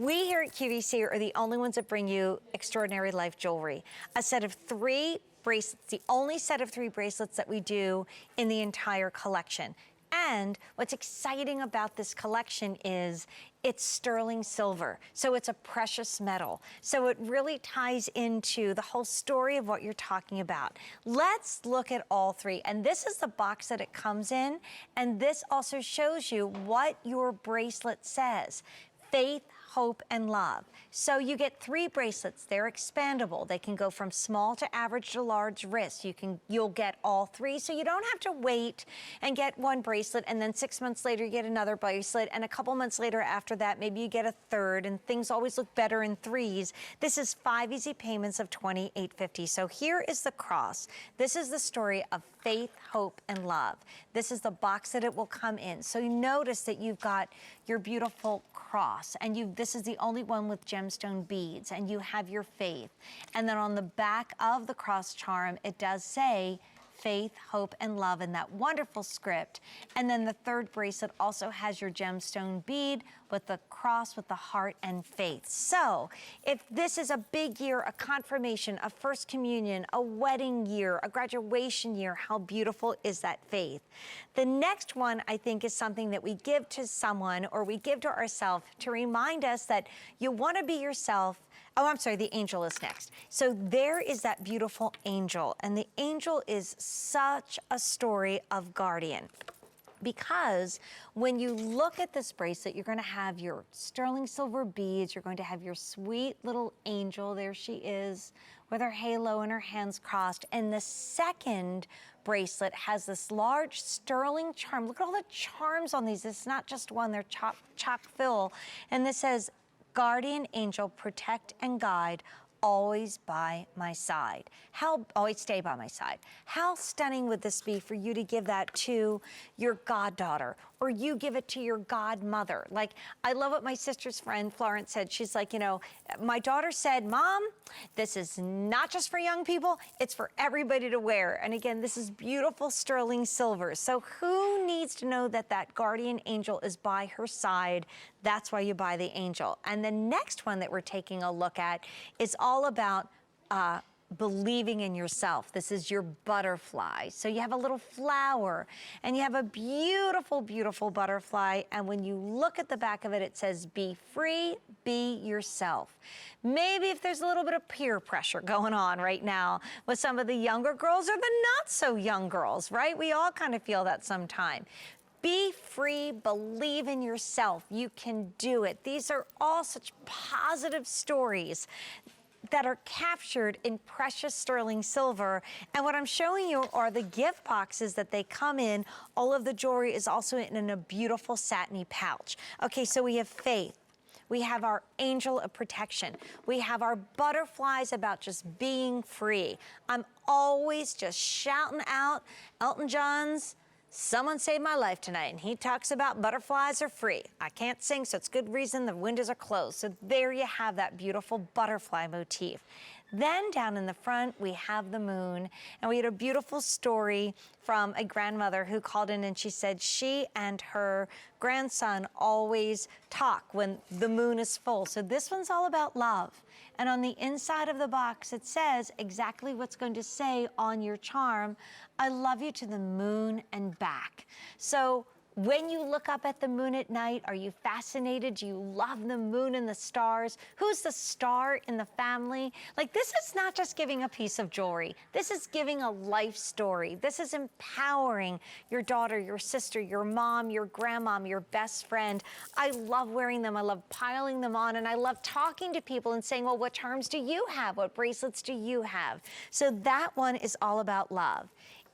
We here at QVC are the only ones that bring you extraordinary life jewelry. A set of 3 bracelets, the only set of 3 bracelets that we do in the entire collection. And what's exciting about this collection is it's sterling silver, so it's a precious metal. So it really ties into the whole story of what you're talking about. Let's look at all 3. And this is the box that it comes in, and this also shows you what your bracelet says. Faith, hope, and love. So you get 3 bracelets. They're expandable. They can go from small to average to large wrist. You'll get all 3, so you don't have to wait and get 1 bracelet and then 6 months later you get another bracelet, and a couple months later after that maybe you get a 3rd, and things always look better in 3s. This is 5 easy payments of $28.50. So here is the cross. This is the story of faith, hope, and love. This is the box that it will come in. So you notice that you've got your beautiful cross, and this is the only one with gemstone beads, and you have your faith. And then on the back of the cross charm, it does say faith, hope, and love in that wonderful script. And then the 3rd bracelet also has your gemstone bead with the cross with the heart and faith. So if this is a big year, a confirmation, a first communion, a wedding year, a graduation year, how beautiful is that faith? The next one, I think, is something that we give to someone or we give to ourselves to remind us that you want to be yourself. Oh, I'm sorry, the angel is next. So there is that beautiful angel, and the angel is such a story of guardian. Because when you look at this bracelet, you're going to have your sterling silver beads, you're going to have your sweet little angel, there she is, with her halo and her hands crossed, and the 2nd bracelet has this large sterling charm. Look at all the charms on these. It's not just one, they're chock full, and this says, guardian angel, protect and guide, always by my side. Always stay by my side. How stunning would this be for you to give that to your goddaughter, or you give it to your godmother? Like, I love what my sister's friend Florence said. She's like, you know, my daughter said, Mom, this is not just for young people, it's for everybody to wear. And again, this is beautiful sterling silver. So who needs to know that that guardian angel is by her side? That's why you buy the angel. And the next one that we're taking a look at is all about believing in yourself. This is your butterfly. So you have a little flower, and you have a beautiful, beautiful butterfly. And when you look at the back of it, it says, be free, be yourself. Maybe if there's a little bit of peer pressure going on right now with some of the younger girls or the not so young girls, right? We all kind of feel that sometime. Be free, believe in yourself. You can do it. These are all such positive stories that are captured in precious sterling silver. And what I'm showing you are the gift boxes that they come in. All of the jewelry is also in a beautiful satiny pouch. Okay, so we have faith. We have our angel of protection. We have our butterflies about just being free. I'm always just shouting out Elton John's Someone Saved My Life Tonight, and he talks about butterflies are free. I can't sing, so it's good reason the windows are closed. So there you have that beautiful butterfly motif. Then down in the front, we have the moon, and we had a beautiful story from a grandmother who called in, and she said she and her grandson always talk when the moon is full. So this one's all about love. And on the inside of the box, it says exactly what's going to say on your charm, I love you to the moon and back. So when you look up at the moon at night, are you fascinated? Do you love the moon and the stars? Who's the star in the family? Like, this is not just giving a piece of jewelry. This is giving a life story. This is empowering your daughter, your sister, your mom, your grandmom, your best friend. I love wearing them. I love piling them on, and I love talking to people and saying, well, what charms do you have? What bracelets do you have? So that one is all about love.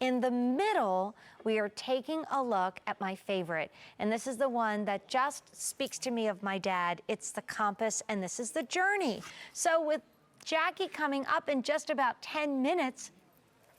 In the middle, we are taking a look at my favorite, and this is the one that just speaks to me of my dad. It's the compass, and this is the journey. So with Jackie coming up in just about 10 minutes,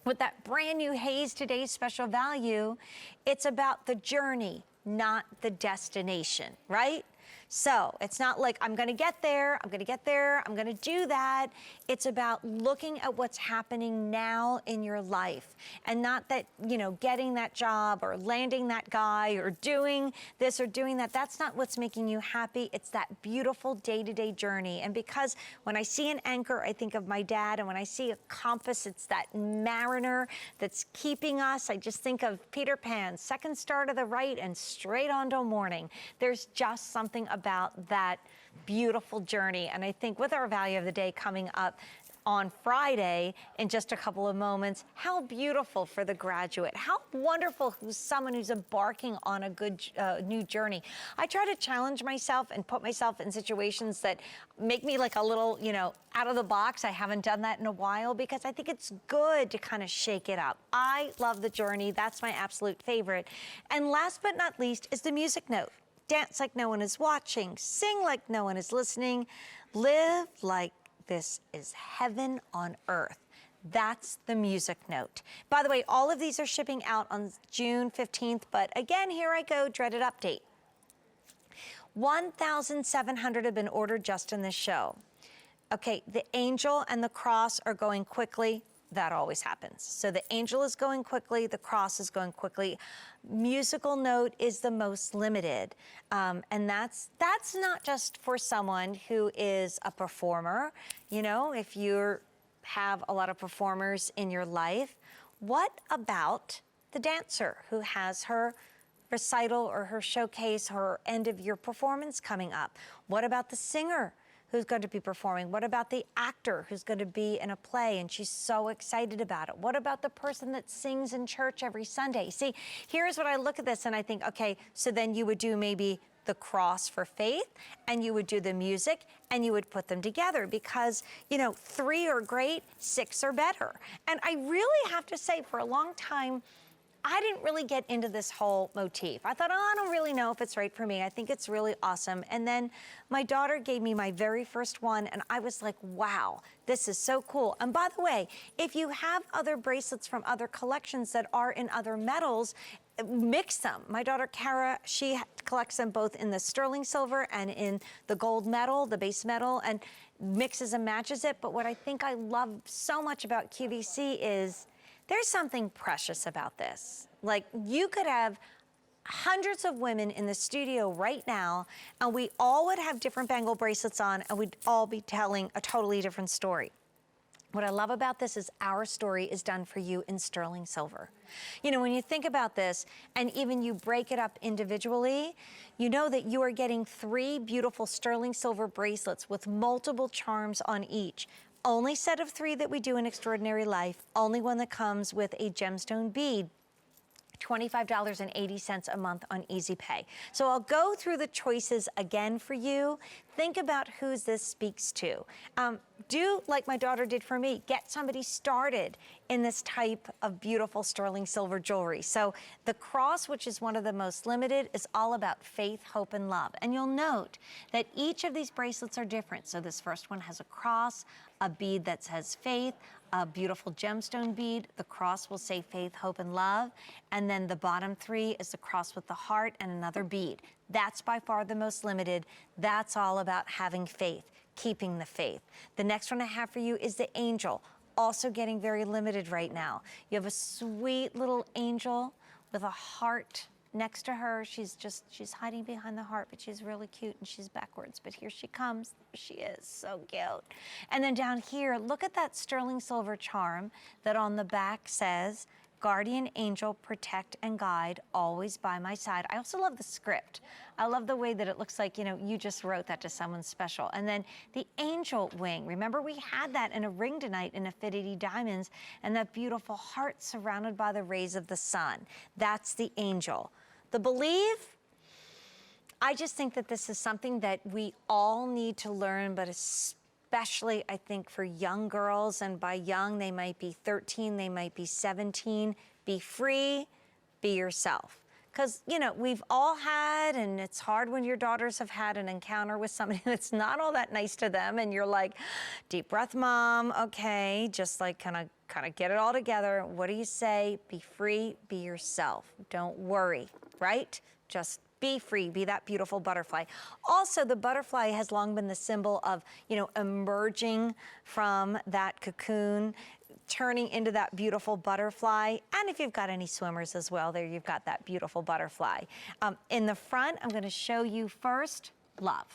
with that brand new Haze Today's special value, it's about the journey, not the destination, right? So it's not like I'm gonna get there, I'm gonna get there, I'm gonna do that. It's about looking at what's happening now in your life, and not that, you know, getting that job or landing that guy or doing this or doing that. That's not what's making you happy. It's that beautiful day-to-day journey. And because when I see an anchor, I think of my dad, and when I see a compass, it's that mariner that's keeping us. I just think of Peter Pan, second star to the right and straight on till morning. There's just something about that beautiful journey. And I think with our value of the day coming up on Friday in just a couple of moments, how beautiful for the graduate, how wonderful who's someone who's embarking on a good new journey. I try to challenge myself and put myself in situations that make me like a little, you know, out of the box. I haven't done that in a while because I think it's good to kind of shake it up. I love the journey. That's my absolute favorite. And last but not least is the music note. Dance like no one is watching, sing like no one is listening, live like this is heaven on earth. That's the music note. By the way, all of these are shipping out on June 15th, but again, here I go, dreaded update. 1,700 have been ordered just in this show. Okay, the angel and the cross are going quickly. That always happens. So the angel is going quickly, the cross is going quickly. Musical note is the most limited. And that's not just for someone who is a performer. You know, if you have a lot of performers in your life, what about the dancer who has her recital or her showcase, her end of year performance coming up? What about the singer who's going to be performing? What about the actor who's going to be in a play and she's so excited about it? What about the person that sings in church every Sunday? See, here's what I look at this and I think, okay, so then you would do maybe the cross for faith, and you would do the music, and you would put them together because, you know, 3 are great, 6 are better. And I really have to say, for a long time, I didn't really get into this whole motif. I thought, oh, I don't really know if it's right for me. I think it's really awesome. And then my daughter gave me my very first one, and I was like, wow, this is so cool. And by the way, if you have other bracelets from other collections that are in other metals, mix them. My daughter Kara, she collects them both in the sterling silver and in the gold metal, the base metal, and mixes and matches it. But what I think I love so much about QVC is there's something precious about this. Like, you could have hundreds of women in the studio right now, and we all would have different bangle bracelets on, and we'd all be telling a totally different story. What I love about this is our story is done for you in sterling silver. You know, when you think about this, and even you break it up individually, you know that you are getting 3 beautiful sterling silver bracelets with multiple charms on each. Only set of 3 that we do in Extraordinary Life, only one that comes with a gemstone bead. $25.80 a month on Easy Pay. So I'll go through the choices again for you. Think about who this speaks to. Do like my daughter did for me, get somebody started in this type of beautiful sterling silver jewelry. So the cross, which is one of the most limited, is all about faith, hope, and love. And you'll note that each of these bracelets are different. So this first one has a cross, a bead that says faith, a beautiful gemstone bead. The cross will say faith, hope, and love. And then the bottom 3 is the cross with the heart and another bead. That's by far the most limited. That's all about having faith, keeping the faith. The next one I have for you is the angel, also getting very limited right now. You have a sweet little angel with a heart next to her. She's hiding behind the heart, but she's really cute and she's backwards. But here she comes. She is so cute. And then down here, look at that sterling silver charm that on the back says, Guardian Angel, protect and guide, always by my side. I also love the script. I love the way that it looks like, you know, you just wrote that to someone special. And then the angel wing. Remember, we had that in a ring tonight in Affinity Diamonds, and that beautiful heart surrounded by the rays of the sun. That's the angel. The believe, I just think that this is something that we all need to learn, but especially, I think, for young girls, and by young, they might be 13, they might be 17. Be free, be yourself. Because, you know, we've all had, and it's hard when your daughters have had an encounter with somebody that's not all that nice to them, and you're like, deep breath, Mom, okay, just like kind of get it all together. What do you say? Be free, be yourself. Don't worry, right? Just Be free, be that beautiful butterfly. Also, the butterfly has long been the symbol of, you know, emerging from that cocoon, turning into that beautiful butterfly. And if you've got any swimmers as well, there you've got that beautiful butterfly. In the front, I'm gonna show you first, love.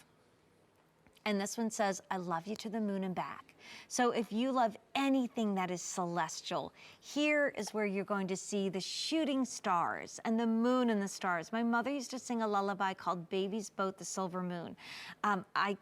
And this one says, I love you to the moon and back. So if you love anything that is celestial, here is where you're going to see the shooting stars and the moon and the stars. My mother used to sing a lullaby called Baby's Boat, the Silver Moon. I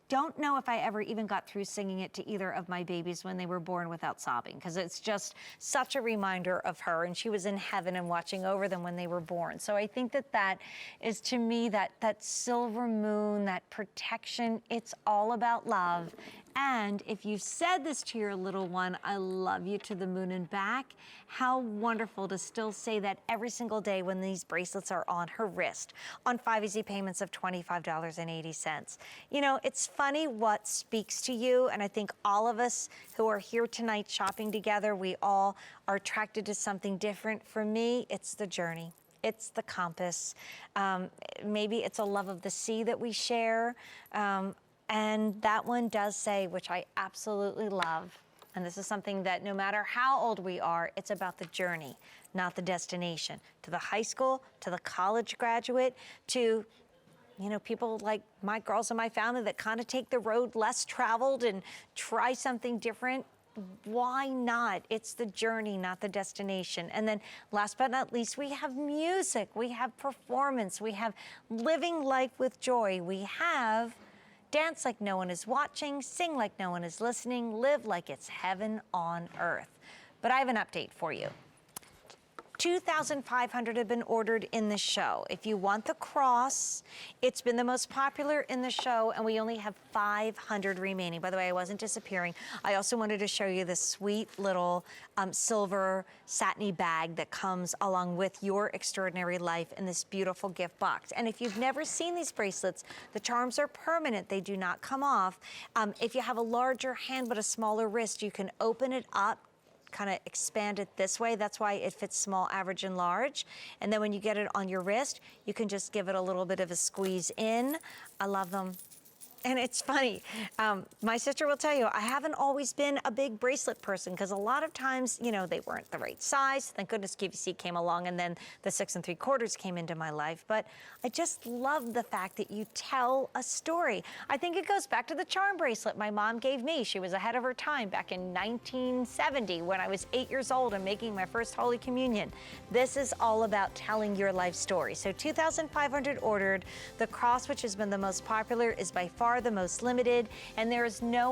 don't know if I ever even got through singing it to either of my babies when they were born without sobbing, because it's just such a reminder of her, and she was in heaven and watching over them when they were born. So I think that that is, to me, that silver moon, that protection. It's all about love. And if you've said this to your little one, I love you to the moon and back, how wonderful to still say that every single day when these bracelets are on her wrist on 5 easy payments of $25.80. You know, it's funny what speaks to you, and I think all of us who are here tonight shopping together, we all are attracted to something different. For me, it's the journey. It's the compass. Maybe it's a love of the sea that we share. And that one does say, which I absolutely love, and this is something that no matter how old we are, it's about the journey, not the destination. To the high school, to the college graduate, to, you know, people like my girls in my family that kind of take the road less traveled and try something different. Why not? It's the journey, not the destination. And then last but not least, we have music, we have performance, we have living life with joy, we have dance like no one is watching, sing like no one is listening, live like it's heaven on earth. But I have an update for you. 2,500 have been ordered in the show. If you want the cross, it's been the most popular in the show, and we only have 500 remaining. By the way, I wasn't disappearing. I also wanted to show you this sweet little silver satiny bag that comes along with your extraordinary life in this beautiful gift box. And if you've never seen these bracelets, the charms are permanent. They do not come off. If you have a larger hand but a smaller wrist, you can open it up, kind of expand it this way. That's why it fits small, average, and large. And then when you get it on your wrist, you can just give it a little bit of a squeeze in. I love them. And it's funny, my sister will tell you, I haven't always been a big bracelet person because a lot of times, you know, they weren't the right size. Thank goodness QVC came along, and then the 6 3/4 came into my life. But I just love the fact that you tell a story. I think it goes back to the charm bracelet my mom gave me. She was ahead of her time back in 1970 when I was 8 years old and making my first Holy Communion. This is all about telling your life story. So 2,500 ordered. The cross, which has been the most popular, is by far the most limited, and there is no